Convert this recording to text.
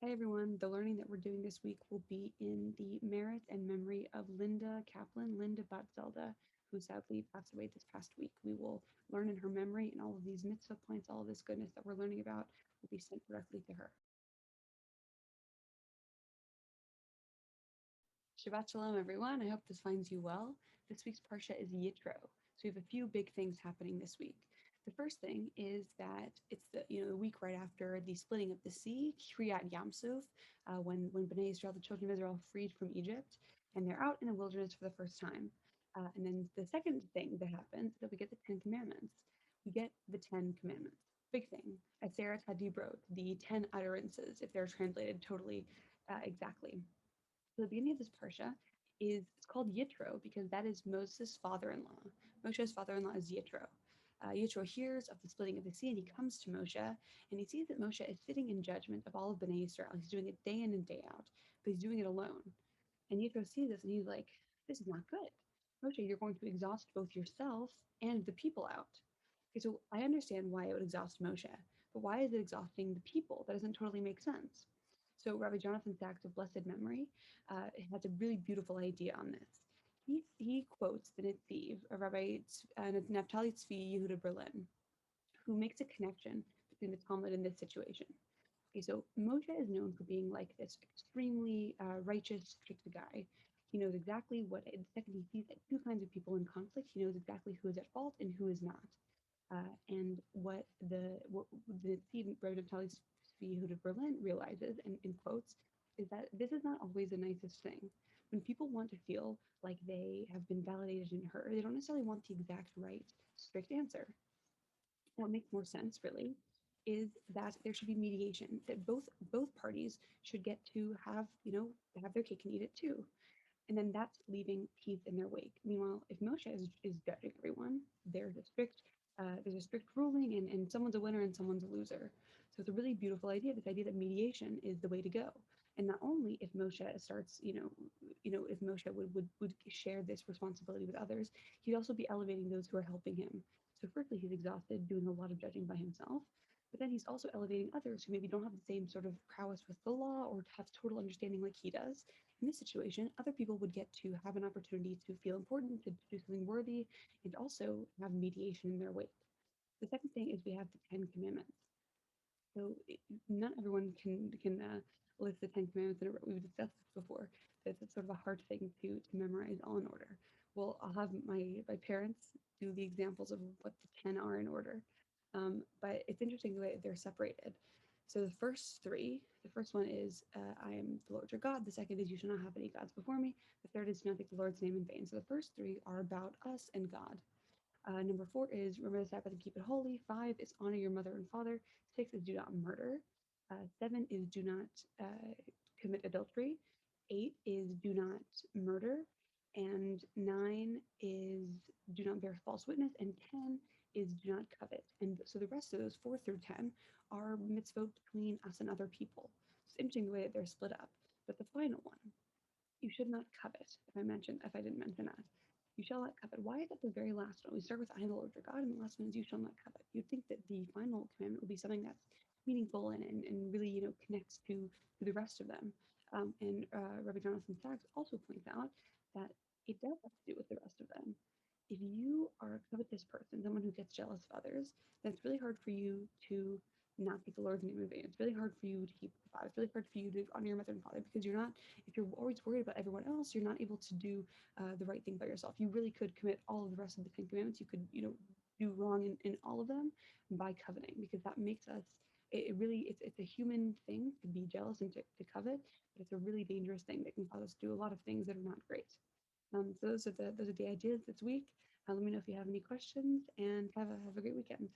Hi everyone. The learning that we're doing this week will be in the merit and memory of Linda Kaplan, Linda Batzelda, who sadly passed away this past week. We will learn in her memory, and all of these mitzvah points, all of this goodness that we're learning about will be sent directly to her. Shabbat Shalom, everyone. I hope this finds you well. This week's Parsha is Yitro. So we have a few big things happening this week. The first thing is that it's the week right after the splitting of the sea, Kriyat Yamsuf, when Bnei Israel, the children of Israel, freed from Egypt, and they're out in the wilderness for the first time. And then the second thing that happens is that we get the Ten Commandments. We get the Ten Commandments. Big thing. Aseret Hadibrot, the 10 utterances, if they're translated totally exactly. So the beginning of this parsha is it's called Yitro because that is Moses' father-in-law. Moshe's father-in-law is Yitro. Yitro hears of the splitting of the sea and he comes to Moshe and he sees that Moshe is sitting in judgment of all of Bnei Israel. He's doing it day in and day out, but he's doing it alone. And Yitro sees this and he's like, "This is not good. Moshe, you're going to exhaust both yourself and the people out." Okay, so I understand why it would exhaust Moshe, but why is it exhausting the people? That doesn't totally make sense. So Rabbi Jonathan Sachs of blessed memory has a really beautiful idea on this. He quotes the Netziv, Naphtali Tzvi Yehuda Berlin, who makes a connection between the Talmud and this situation. Okay, so Moshe is known for being like this extremely righteous, strict guy. He knows exactly what, the second he sees like two kinds of people in conflict, he knows exactly who is at fault and who is not. And what the Stephen Roden Tully's Yehuda Berlin realizes and in quotes is that this is not always the nicest thing. When people want to feel like they have been validated and heard, they don't necessarily want the exact right, strict answer. What makes more sense, really, is that there should be mediation. That both parties should get to have their cake and eat it too, and then that's leaving peace in their wake. Meanwhile, if Moshe is judging everyone, there's a strict ruling, and someone's a winner and someone's a loser. So it's a really beautiful idea. This idea that mediation is the way to go, and not only if Moshe starts, if Moshe would share this responsibility with others, he'd also be elevating those who are helping him. So firstly, he's exhausted doing a lot of judging by himself, but then he's also elevating others who maybe don't have the same sort of prowess with the law or have total understanding like he does. In this situation, other people would get to have an opportunity to feel important, to do something worthy, and also have mediation in their wake. The second thing is we have the Ten Commandments. So not everyone can list the Ten Commandments in a row. We've discussed this before. It's sort of a hard thing to memorize all in order. Well, I'll have my parents do the examples of what the 10 are in order. But it's interesting the way they're separated. So the first one is I am the Lord your God. The second is you shall not have any gods before me. The third is do not take the Lord's name in vain. So the first three are about us and God. Number four is remember the Sabbath and keep it holy. Five is honor your mother and father. Six is do not murder. Seven is do not commit adultery. Eight is do not murder. And nine is do not bear false witness. And 10 is do not covet. And so the rest of those, 4 through 10, are mitzvot between us and other people. It's interesting the way that they're split up. But the final one, you should not covet, if I didn't mention that. You shall not covet. Why is that the very last one? We start with I am the Lord your God, and the last one is you shall not covet. You'd think that the final commandment would be something that's meaningful and really, connects to the rest of them. And Rabbi Jonathan Sachs also points out that it does have to do with the rest of them. If you are a covetous person, someone who gets jealous of others, then it's really hard for you to not take the Lord's name in vain. It's really hard for you to keep the vow. It's really hard for you to honor your mother and father because you're not, if you're always worried about everyone else, you're not able to do the right thing by yourself. You really could commit all of the rest of the Ten Commandments. You could, do wrong in all of them by coveting because that makes us. It really it's a human thing to be jealous and to covet, but it's a really dangerous thing that can cause us to do a lot of things that are not great. So those are the ideas this week. Let me know if you have any questions and have a great weekend.